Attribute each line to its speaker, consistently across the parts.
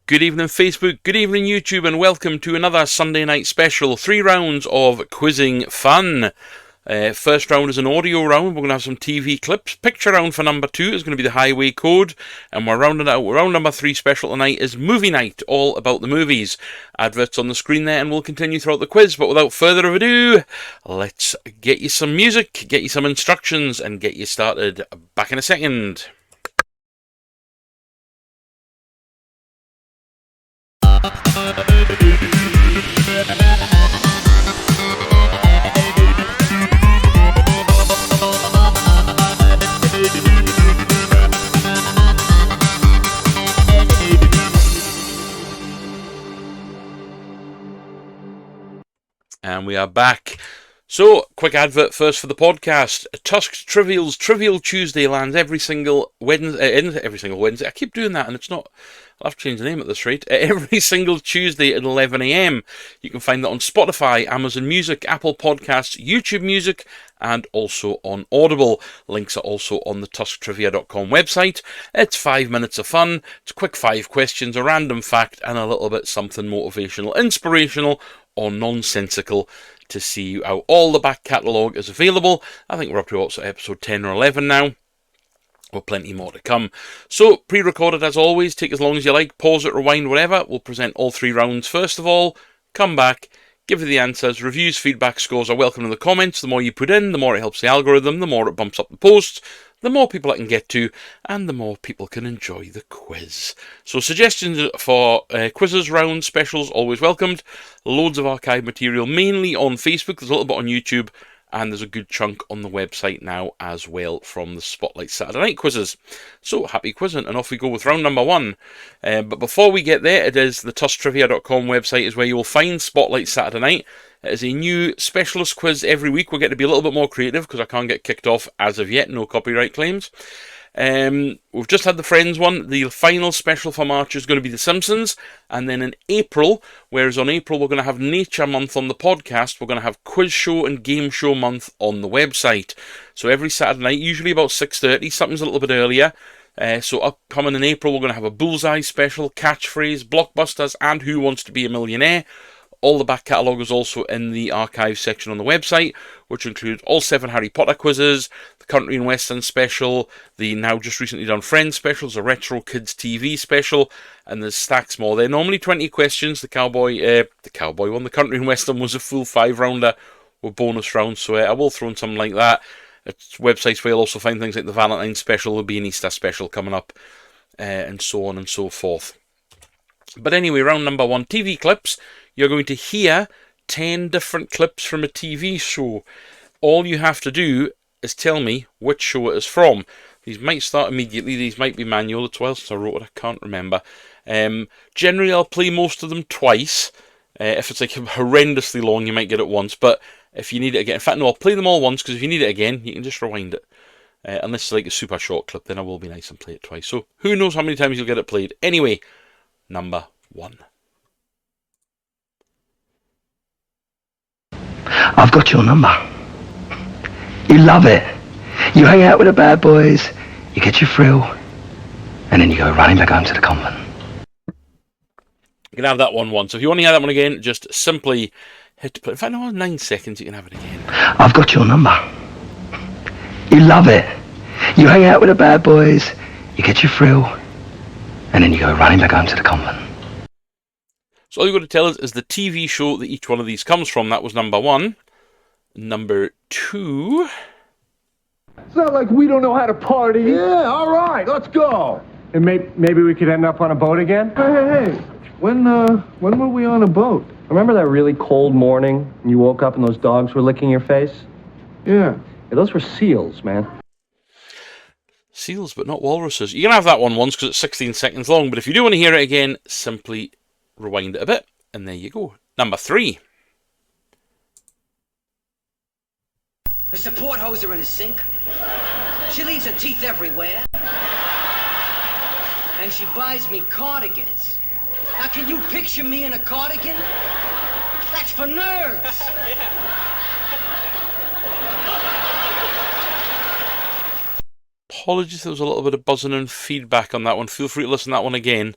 Speaker 1: Good evening Facebook, good evening YouTube, and welcome to another Sunday night special. 3 rounds of quizzing fun. First round is an audio round. We're going to have some TV clips. Picture round for number 2 is going to be the highway code. And we're rounding out. Round number 3 special tonight is movie night, all about the movies. Adverts on the screen there, and we'll continue throughout the quiz. But without further ado, let's get you some music, get you some instructions, and get you started. Back in a second. And we are back. So, quick advert first for the podcast. Tusk's Trivial's Trivial Tuesday lands every single Wednesday. I keep doing that, and it's not. I'll have to change the name at this rate. Every single Tuesday at 11 a.m. You can find that on Spotify, Amazon Music, Apple Podcasts, YouTube Music, and also on Audible. Links are also on the TuskTrivia.com website. It's 5 minutes of fun. It's a quick 5 questions, a random fact, and a little bit something motivational, inspirational, or nonsensical to see you out. All the back catalogue is available. I think we're up to also episode 10 or 11 now. With plenty more to come. So, pre-recorded as always, take as long as you like, pause it, rewind, whatever. We'll present all 3 rounds first of all, come back, give you the answers. Reviews, feedback, scores are welcome in the comments. The more you put in, the more it helps the algorithm, the more it bumps up the posts, the more people I can get to, and the more people can enjoy the quiz. So suggestions for quizzes, rounds, specials, always welcomed. Loads of archive material, mainly on Facebook. There's a little bit on YouTube. And there's a good chunk on the website now as well from the Spotlight Saturday Night quizzes. So, happy quizzing, and off we go with round number 1. But before we get there, it is the TuskTrivia.com website is where you will find Spotlight Saturday Night. It is a new specialist quiz every week. We'll get to be a little bit more creative because I can't get kicked off as of yet, no copyright claims. We've just had the Friends one. The final special for March is going to be The Simpsons. And then in April, whereas on April we're going to have Nature Month on the podcast, we're going to have Quiz Show and Game Show Month on the website. So every Saturday night, usually about 6:30, something's a little bit earlier. So upcoming in April, we're going to have a Bullseye special, Catchphrase, Blockbusters, and Who Wants to Be a Millionaire. All the back catalogue is also in the archive section on the website, which includes all 7 Harry Potter quizzes, the Country and Western special, the now just recently done Friends specials, a Retro Kids TV special, and there's stacks more. They're normally 20 questions. The Cowboy one, the Country and Western was a full 5-rounder with bonus rounds, so I will throw in something like that. It's websites where you'll also find things like the Valentine's special, there'll be an Easter special coming up, and so on and so forth. But anyway, round number 1, TV clips. You're going to hear 10 different clips from a TV show. All you have to do is tell me which show it is from. These might start immediately, these might be manual. It's well since I wrote it, I can't remember. Generally, I'll play most of them twice. If it's like horrendously long, you might get it once. But if you need it again, in fact, no, I'll play them all once, because if you need it again, you can just rewind it. Unless it's like a super short clip, then I will be nice and play it twice. So who knows how many times you'll get it played. Anyway, number 1.
Speaker 2: I've got your number. You love it. You hang out with the bad boys, you get your thrill, and then you go running back home to the convent.
Speaker 1: You can have that one once. If you want to hear that one again, just simply hit play. In fact, no, 9 seconds, you can have it again.
Speaker 2: I've got your number. You love it. You hang out with the bad boys, you get your thrill, and then you go running back home to the convent.
Speaker 1: So all you've got to tell us is the TV show that each one of these comes from. That was number 1. Number 2.
Speaker 3: It's not like we don't know how to party. Yeah, all right, let's go.
Speaker 4: And maybe we could end up on a boat again?
Speaker 3: Hey. When were we on a boat?
Speaker 4: Remember that really cold morning and you woke up and those dogs were licking your face?
Speaker 3: Yeah.
Speaker 4: Those were seals, man.
Speaker 1: Seals, but not walruses. You can have that one once because it's 16 seconds long, but if you do want to hear it again, simply rewind it a bit, and there you go. Number 3.
Speaker 5: Her support hose are in the sink. She leaves her teeth everywhere. And she buys me cardigans. Now, can you picture me in a cardigan? That's for nerds.
Speaker 1: Apologies, there was a little bit of buzzing and feedback on that one. Feel free to listen to that one again.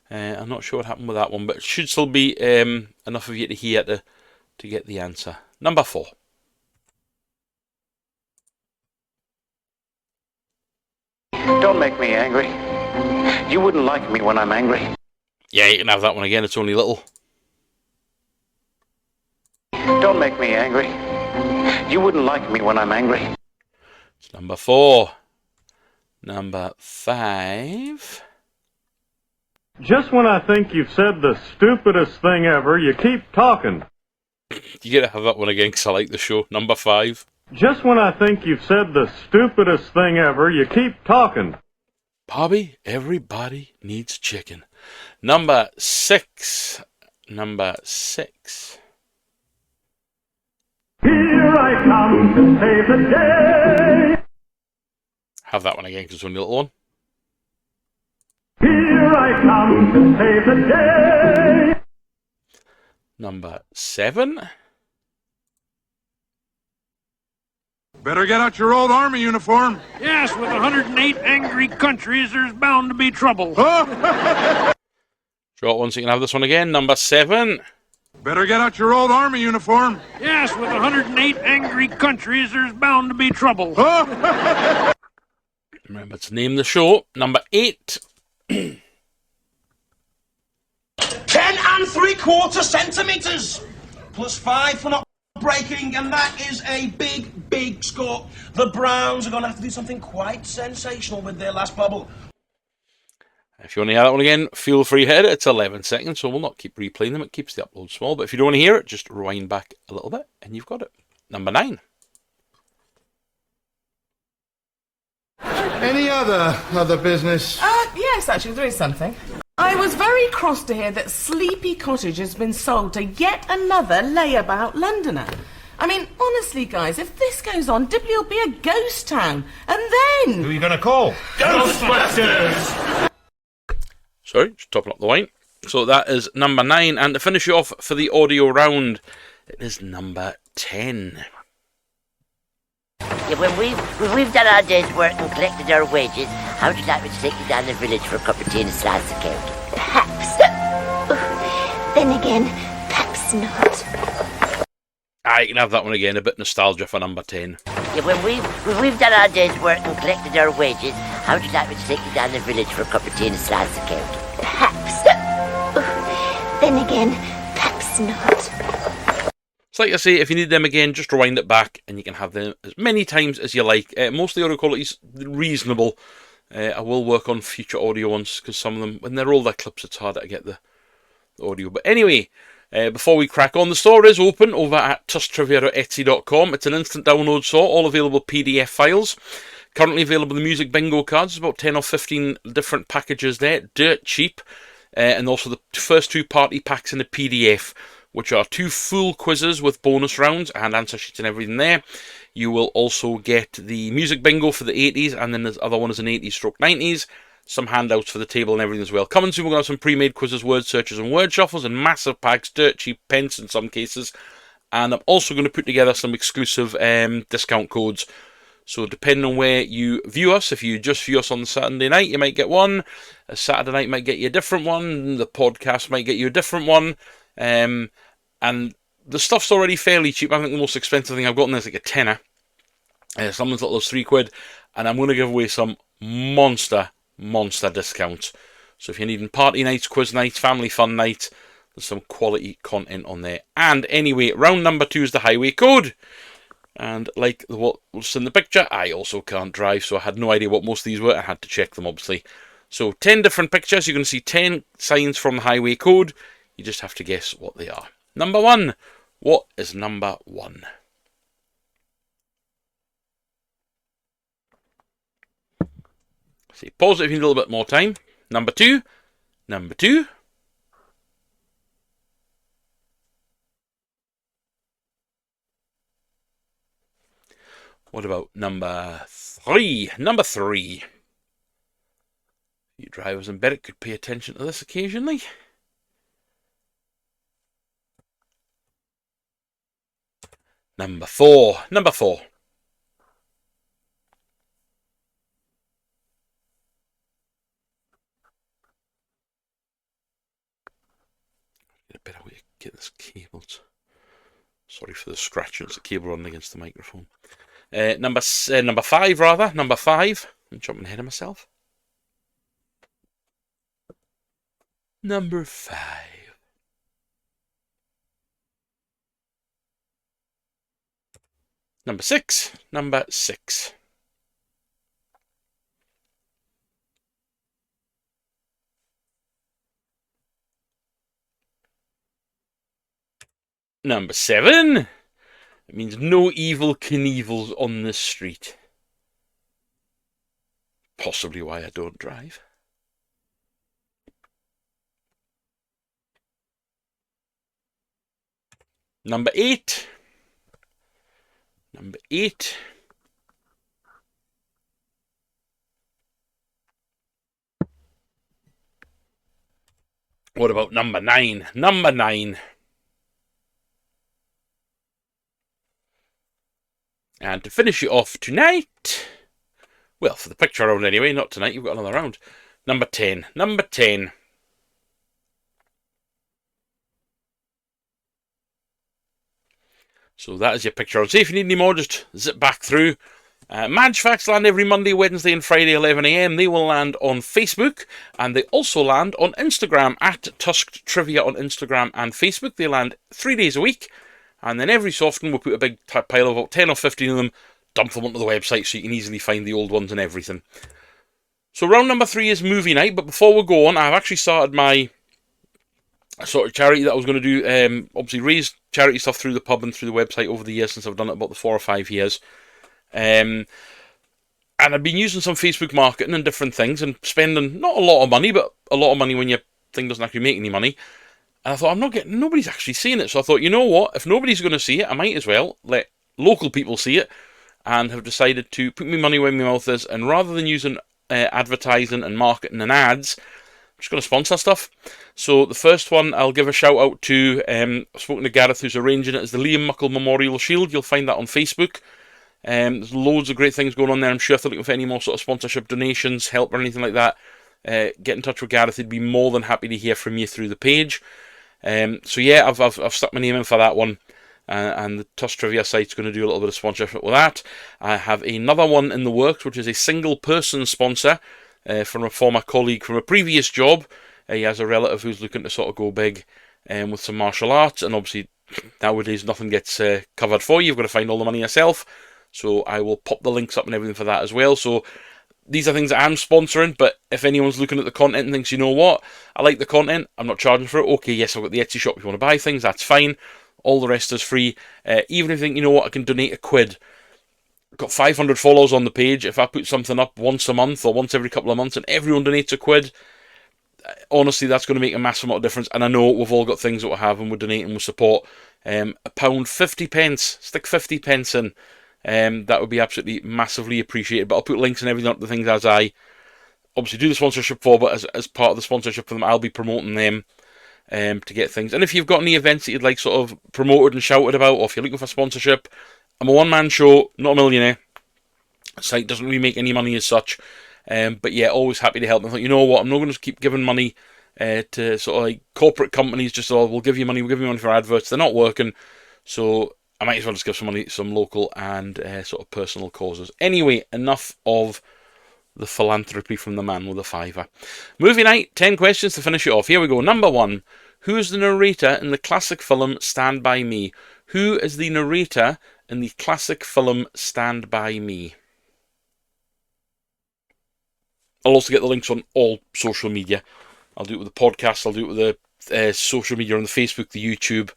Speaker 1: I'm not sure what happened with that one, but it should still be enough of you to hear to get the answer. Number 4.
Speaker 6: Don't make me angry. You wouldn't like me when I'm angry.
Speaker 1: Yeah, you can have that one again. It's only little.
Speaker 6: Don't make me angry. You wouldn't like me when I'm angry.
Speaker 1: It's number 4. Number 5.
Speaker 7: Just when I think you've said the stupidest thing ever, you keep talking.
Speaker 1: You gotta have that one again because I like the show. Number 5.
Speaker 7: Just when I think you've said the stupidest thing ever, you keep talking.
Speaker 1: Bobby, everybody needs chicken. Number 6. Number 6.
Speaker 7: Here I come to save the day.
Speaker 1: Have that one again because it's only a little one.
Speaker 7: Here I come to save the day.
Speaker 1: Number 7.
Speaker 3: Better get out your old army uniform.
Speaker 8: Yes, with 108 angry countries, there's bound to be trouble.
Speaker 1: Short one, so you can have this one again. Number 7.
Speaker 3: Better get out your old army uniform.
Speaker 8: Yes, with 108 angry countries, there's bound to be trouble.
Speaker 1: Remember to name the show. Number 8.
Speaker 9: 10 3/4 centimetres. Plus 5 for not breaking, and that is a big, big score. The Browns are going to have to do something quite sensational with their last bubble.
Speaker 1: If you want to hear that one again, feel free to hit it. It's 11 seconds, so we'll not keep replaying them. It keeps the upload small. But if you don't want to hear it, just rewind back a little bit, and you've got it. Number 9.
Speaker 10: Any other business?
Speaker 11: Yes, actually, there is something. I was very cross to hear that Sleepy Cottage has been sold to yet another layabout Londoner. I mean, honestly, guys, if this goes on, Dibley will be a ghost town. And then...
Speaker 10: Who are you going to call? Ghostbusters!
Speaker 1: Sorry, just topping up the wine. So that is number 9. And to finish you off for the audio round, it is number 10.
Speaker 12: Yeah, when we've done our day's work and collected our wages, how would you like me to take you down the village for a cup of tea and a slice of cake?
Speaker 13: Perhaps. Then again, perhaps not.
Speaker 1: You can have that one again. A bit nostalgia for number 10.
Speaker 12: Yeah, when we've done our day's work and collected our wages, how would you like me to take you down the village for a cup of tea and a slice of cake?
Speaker 13: Perhaps. Then again, perhaps not.
Speaker 1: It's like I say, if you need them again, just rewind it back and you can have them as many times as you like. Most of the audio quality is reasonable. I will work on future audio ones because some of them, when they're older clips, it's harder to get the audio. But anyway, before we crack on, the store is open over at tusktrivia.etsy.com. It's an instant download store, all available PDF files. Currently available the music bingo cards, about 10 or 15 different packages there, dirt cheap. And also the first 2 party packs in a PDF, which are 2 full quizzes with bonus rounds and answer sheets and everything there. You will also get the music bingo for the 80s, and then the other one is an 80s/90s. Some handouts for the table and everything as well. Coming soon, we're going to have some pre-made quizzes, word searches and word shuffles, and massive packs, dirt cheap pence in some cases. And I'm also going to put together some exclusive discount codes. So depending on where you view us, if you just view us on the Saturday night, you might get one. A Saturday night might get you a different one. The podcast might get you a different one. And the stuff's already fairly cheap. I think the most expensive thing I've gotten is like a tenner. Someone's little as £3. And I'm going to give away some monster discounts. So if you're needing party nights, quiz nights, family fun nights, there's some quality content on there. And anyway, round number 2 is the highway code. And like what's in the picture, I also can't drive, so I had no idea what most of these were. I had to check them, obviously. So 10 different pictures. You're going to see 10 signs from the highway code. You just have to guess what they are. Number 1. What is number 1? See, pause it if you need a little bit more time. Number 2. Number 2. What about number 3? Number 3. You drivers in Berwick could pay attention to this occasionally. Number 4. Number 4. Get a better way to get this cable. Sorry for the scratching. It's the cable running against the microphone. Number 5, rather. Number 5. I'm jumping ahead of myself. Number 5. Number 6. Number 6. Number 7. It means no Evel Knievels on the street. Possibly why I don't drive. Number 8. Number 8. What about number 9? Number 9. And to finish it off tonight, well, for the picture round anyway, not tonight, you've got another round. Number 10. Number 10. So that is your picture round. So if you need any more, just zip back through. Madge Facts land every Monday, Wednesday and Friday, 11 AM. They will land on Facebook, and they also land on Instagram, at Tusked Trivia on Instagram and Facebook. They land 3 days a week. And then every so often we'll put a big pile of about 10 or 15 of them, dump them onto the website so you can easily find the old ones and everything. So round number 3 is movie night, but before we go on, I've actually started my sort of charity that I was going to do, obviously raise charity stuff through the pub and through the website over the years since I've done it, about the 4 or 5 years. And I've been using some Facebook marketing and different things and spending not a lot of money, but a lot of money when your thing doesn't actually make any money. And I thought, nobody's actually seeing it. So I thought, you know what? If nobody's going to see it, I might as well let local people see it, and have decided to put my money where my mouth is. And rather than using advertising and marketing and ads, I'm just going to sponsor stuff. So the first one I'll give a shout out to, I've spoken to Gareth who's arranging it, is the Liam Muckle Memorial Shield. You'll find that on Facebook. There's loads of great things going on there. I'm sure if they're looking for any more sort of sponsorship, donations, help or anything like that, get in touch with Gareth. He'd be more than happy to hear from you through the page. So yeah, I've stuck my name in for that one, and the Tusk Trivia site's going to do a little bit of sponsorship with that. I have another one in the works, which is a single person sponsor from a former colleague from a previous job. He has a relative who's looking to sort of go big with some martial arts, and obviously nowadays nothing gets covered for you. You've got to find all the money yourself. So I will pop the links up and everything for that as well. So these are things that I'm sponsoring, but if anyone's looking at the content and thinks, you know what, I like the content, I'm not charging for it, okay, yes, I've got the Etsy shop if you want to buy things, that's fine. All the rest is free. Even if you think, you know what, I can donate £1. I've got 500 followers on the page. If I put something up once a month or once every couple of months and everyone donates £1, honestly, that's going to make a massive amount of difference. And I know we've all got things that we have and we're donating, we'll support. £1.50, stick 50 pence in. That would be absolutely massively appreciated. But I'll put links and everything up to things as I obviously do the sponsorship for, but as part of the sponsorship for them, I'll be promoting them to get things. And if you've got any events that you'd like sort of promoted and shouted about, or if you're looking for sponsorship, I'm a one-man show, not a millionaire. The site doesn't really make any money as such. But yeah, always happy to help. I thought, you know what, I'm not going to keep giving money to sort of like corporate companies, just we'll give you money for adverts. They're not working. So I might as well just give some money to some local and sort of personal causes. Anyway, enough of the philanthropy from the man with a fiver. Movie night, 10 questions to finish it off. Here we go. Number 1. Who is the narrator in the classic film Stand By Me? Who is the narrator in the classic film Stand By Me? I'll also get the links on all social media. I'll do it with the podcast, I'll do it with the social media on the Facebook, the YouTube,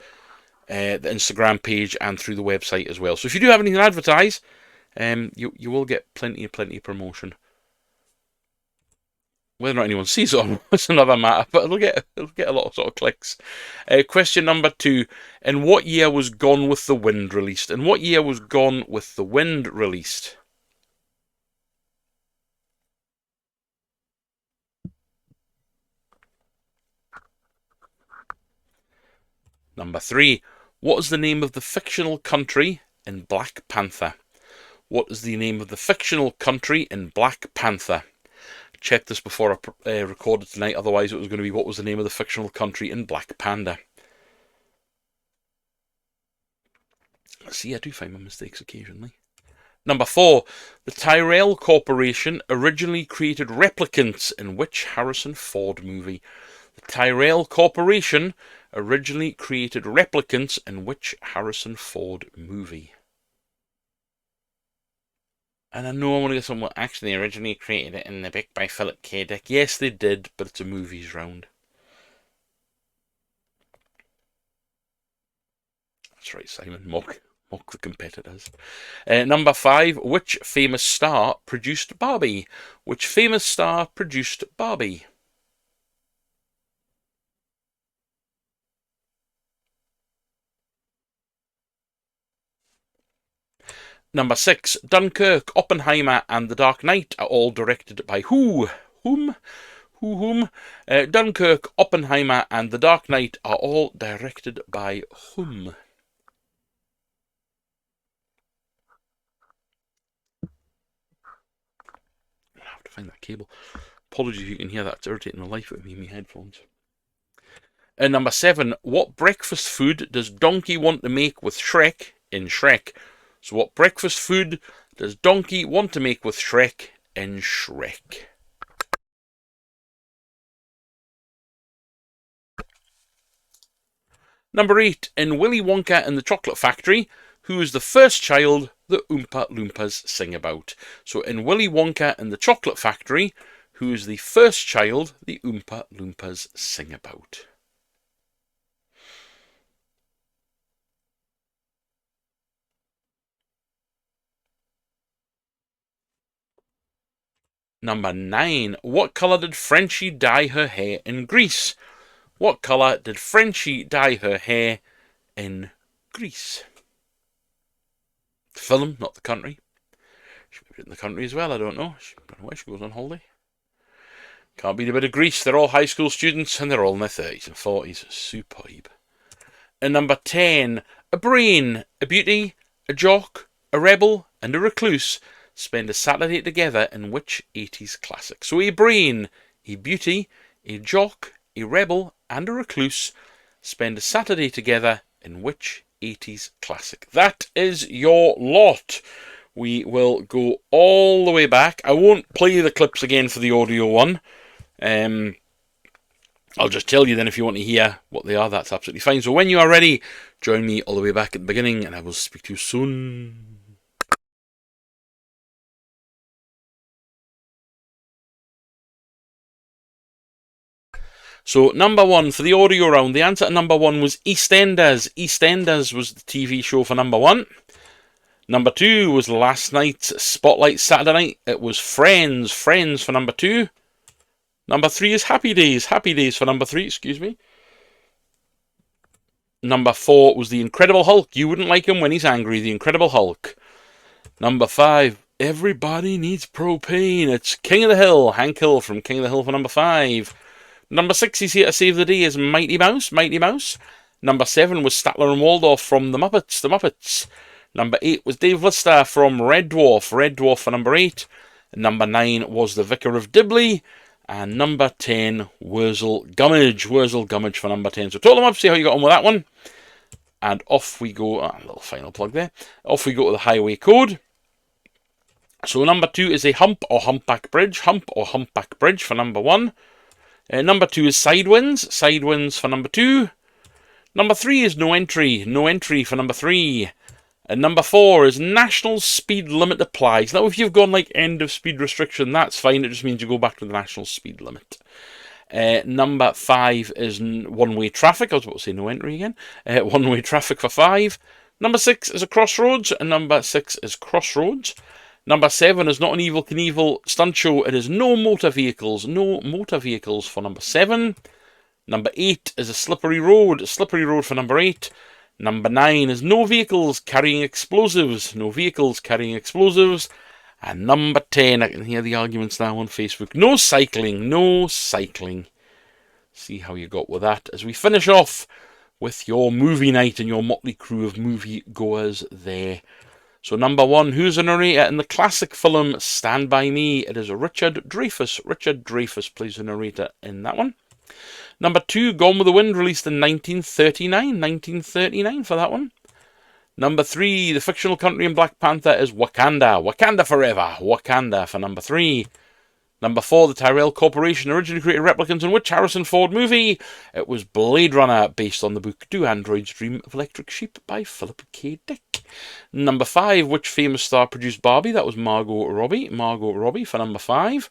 Speaker 1: the Instagram page, and through the website as well. So if you do have anything to advertise, you will get plenty of promotion. Whether or not anyone sees it, it's another matter, but it'll get a lot of sort of clicks. Question number 2. In what year was Gone with the Wind released? In what year was Gone with the Wind released? Number 3. What is the name of the fictional country in Black Panther? What is the name of the fictional country in Black Panther? Check this before I recorded tonight, otherwise it was going to be what was the name of the fictional country in Black Panda. See, I do find my mistakes occasionally. Number 4. The Tyrrell Corporation originally created replicants in which Harrison Ford movie? The Tyrrell Corporation originally created replicants in which Harrison Ford movie? And I know I'm going to get someone, actually they originally created it in The Bick by Philip K. Dick. Yes, they did, but it's a movies round. That's right, Simon. Mock the competitors. Number 5. Which famous star produced Barbie? Which famous star produced Barbie? Number 6. Dunkirk, Oppenheimer, and The Dark Knight are all directed by who? Whom? Dunkirk, Oppenheimer, and The Dark Knight are all directed by whom? I have to find that cable. Apologies if you can hear that. It's irritating the life out of me in my headphones. And number 7. What breakfast food does Donkey want to make with Shrek in Shrek? So what breakfast food does Donkey want to make with Shrek in Shrek? Number 8. In Willy Wonka and the Chocolate Factory, who is the first child the Oompa Loompas sing about? So in Willy Wonka and the Chocolate Factory, who is the first child the Oompa Loompas sing about? Number 9. What colour did Frenchie dye her hair in Greece? What colour did Frenchie dye her hair in Greece? The film, not the country. She might be in the country as well, I don't know. I don't know why she goes on holiday. Can't beat a bit of Greece. They're all high school students and they're all in their 30s and 40s. Superb. And number 10. A brain, a beauty, a jock, a rebel, and a recluse spend a Saturday together in which 80s classic? So a brain, a beauty, a jock, a rebel, and a recluse spend a Saturday together in which 80s classic? That is your lot. We will go all the way back. I won't play the clips again for the audio one. I'll just tell you then if you want to hear what they are, that's absolutely fine. So when you are ready, join me all the way back at the beginning and I will speak to you soon. So, number 1 for the audio round, the answer to number 1 was EastEnders. EastEnders was the TV show for number 1. Number 2 was last night's Spotlight Saturday night. It was Friends. Friends for number 2. Number 3 is Happy Days. Happy Days for number 3, excuse me. Number 4 was The Incredible Hulk. You wouldn't like him when he's angry. The Incredible Hulk. Number 5, Everybody Needs Propane. It's King of the Hill. Hank Hill from King of the Hill for number 5. Number 6 is here to save the day is Mighty Mouse. Mighty Mouse. Number 7 was Statler and Waldorf from The Muppets. The Muppets. Number 8 was Dave Lister from Red Dwarf. Red Dwarf for number 8. Number 9 was The Vicar of Dibley. And number 10, Wurzel Gummidge. Wurzel Gummidge for number 10. So total them up, see how you got on with that one. And off we go. A little final plug there. Off we go to the highway code. So number 2 is a hump or humpback bridge. Hump or humpback bridge for number 1. Number 2 is Sidewinds. Sidewinds for number 2. Number 3 is No Entry. No Entry for number 3. And number 4 is National Speed Limit Applies. Now, if you've gone like end of speed restriction, that's fine. It just means you go back to the national speed limit. Number 5 is One-Way Traffic. I was about to say No Entry again. One-Way Traffic for 5. Number 6 is a Crossroads. And number 6 is Crossroads. Number 7 is Not an Evel Knievel Stunt Show. It is No Motor Vehicles. No Motor Vehicles for number 7. Number 8 is A Slippery Road. Slippery Road for number 8. Number 9 is No Vehicles Carrying Explosives. No Vehicles Carrying Explosives. And number 10, I can hear the arguments now on Facebook. No Cycling. No Cycling. See how you got with that as we finish off with your movie night and your motley crew of movie goers there. So number 1, who's the narrator in the classic film Stand By Me? It is Richard Dreyfuss. Richard Dreyfuss plays the narrator in that one. Number 2, Gone with the Wind, released in 1939. 1939 for that one. Number 3, the fictional country in Black Panther is Wakanda. Wakanda forever. Wakanda for number 3. Number 4, the Tyrell Corporation originally created replicants in which Harrison Ford movie? It was Blade Runner, based on the book Do Androids Dream of Electric Sheep by Philip K. Dick. Number 5, which famous star produced Barbie? That was Margot Robbie. Margot Robbie for number 5.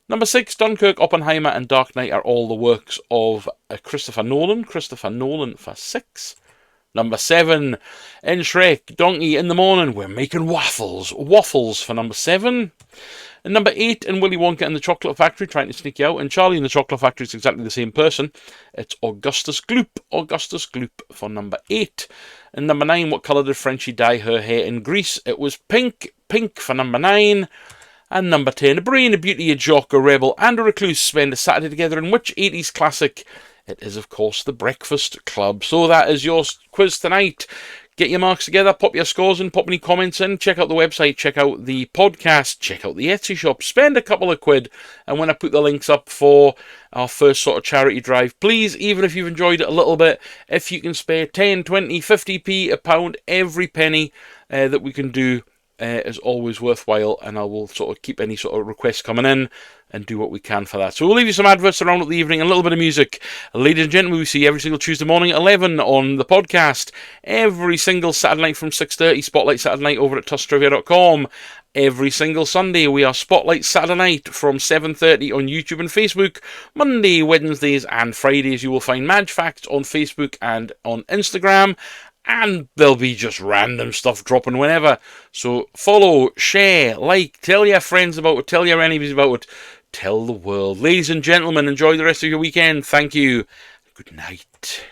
Speaker 1: Number 6, Dunkirk, Oppenheimer and Dark Knight are all the works of Christopher Nolan. Christopher Nolan for 6. Number 7, in Shrek, Donkey in the Morning, we're making waffles. Waffles for number 7. And number 8, in Willy Wonka and the Chocolate Factory, trying to sneak you out. And Charlie and the Chocolate Factory is exactly the same person. It's Augustus Gloop. Augustus Gloop for number 8. And number 9, what colour did Frenchie dye her hair in Greece? It was pink. Pink for number 9. And number 10, a brain, a beauty, a jock, a rebel, and a recluse spend a Saturday together in which 80s classic? It is, of course, The Breakfast Club. So that is your quiz tonight. Get your marks together, pop your scores in, pop any comments in, check out the website, check out the podcast, check out the Etsy shop, spend a couple of quid, and when I put the links up for our first sort of charity drive, please, even if you've enjoyed it a little bit, if you can spare 10, 20, 50p, a pound, every penny that we can do is always worthwhile, and I will sort of keep any sort of requests coming in and do what we can for that. So we'll leave you some adverts around at the evening and a little bit of music. Ladies and gentlemen, we see you every single Tuesday morning at 11 on the podcast. Every single Saturday night from 6:30, Spotlight Saturday Night over at TuskTrivia.com. Every single Sunday, we are Spotlight Saturday Night from 7:30 on YouTube and Facebook. Monday, Wednesdays and Fridays, you will find Madge Facts on Facebook and on Instagram. And there'll be just random stuff dropping whenever. So follow, share, like, tell your friends about it, tell your enemies about it, tell the world. Ladies and gentlemen, enjoy the rest of your weekend. Thank you. Good night.